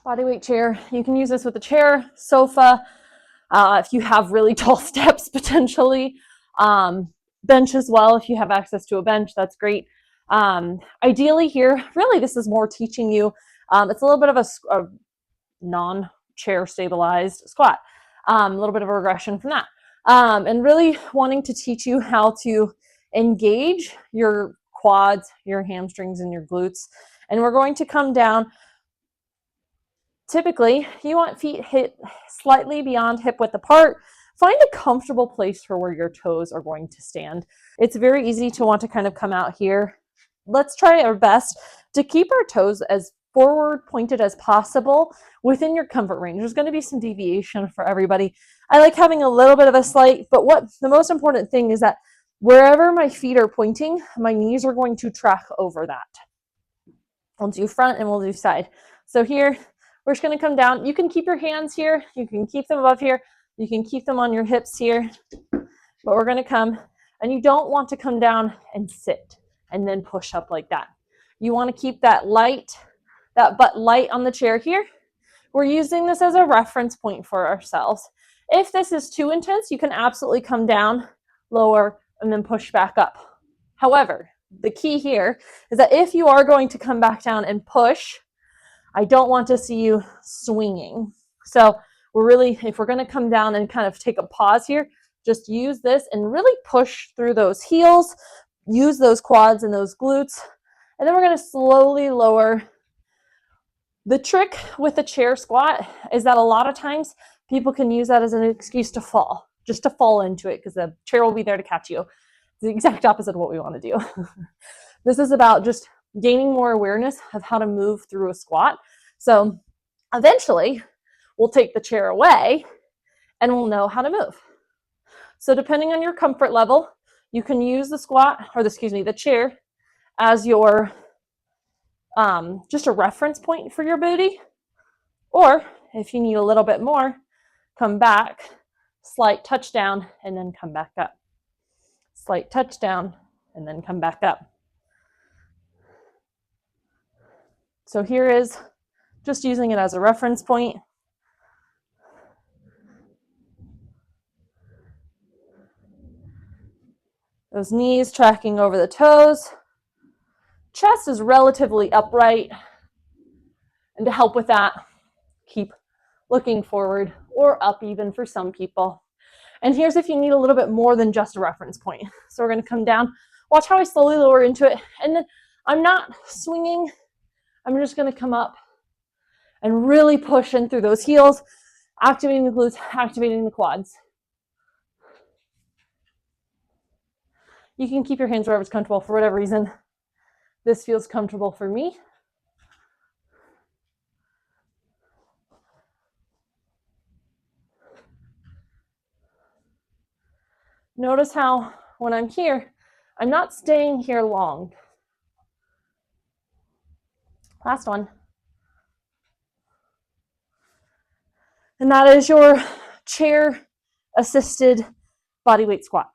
Bodyweight chair. You can use this with a chair, sofa, if you have really tall steps potentially. Bench as well, if you have access to a bench, that's great. Ideally here, really this is more teaching you, it's a little bit of a non-chair stabilized squat, a little bit of a regression from that. And really wanting to teach you how to engage your quads, your hamstrings, and your glutes. And we're going to come down. Typically, you want feet hit slightly beyond hip width apart. Find a comfortable place for where your toes are going to stand. It's very easy to want to kind of come out here. Let's try our best to keep our toes as forward pointed as possible within your comfort range. There's going to be some deviation for everybody. I like having a little bit of a slight, but what the most important thing is that wherever my feet are pointing, my knees are going to track over that. We'll do front and we'll do side. So here, we're just going to come down. You can keep your hands here. You can keep them above here. You can keep them on your hips here. But we're going to come, and you don't want to come down and sit and then push up like that. You want to keep that butt light on the chair here. We're using this as a reference point for ourselves. If this is too intense, you can absolutely come down, lower, and then push back up. However, the key here is that if you are going to come back down and push, I don't want to see you swinging. So if we're going to come down and kind of take a pause here, just use this and really push through those heels, use those quads and those glutes, and then we're going to slowly lower. The trick with the chair squat is that a lot of times people can use that as an excuse to fall, just to fall into it because the chair will be there to catch you. It's the exact opposite of what we want to do. This is about just gaining more awareness of how to move through a squat. So eventually we'll take the chair away and we'll know how to move. So depending on your comfort level, you can use the chair as your just a reference point for your booty. Or if you need a little bit more, come back, slight touchdown, and then come back up. Slight touchdown, and then come back up. So here is just using it as a reference point. Those knees tracking over the toes. Chest is relatively upright. And to help with that, keep looking forward or up even for some people. And here's if you need a little bit more than just a reference point. So we're going to come down. Watch how I slowly lower into it. And then I'm not swinging. I'm just going to come up and really push in through those heels, activating the glutes, activating the quads. You can keep your hands wherever it's comfortable for whatever reason. This feels comfortable for me. Notice how when I'm here, I'm not staying here long. Last one. And that is your chair assisted bodyweight squat.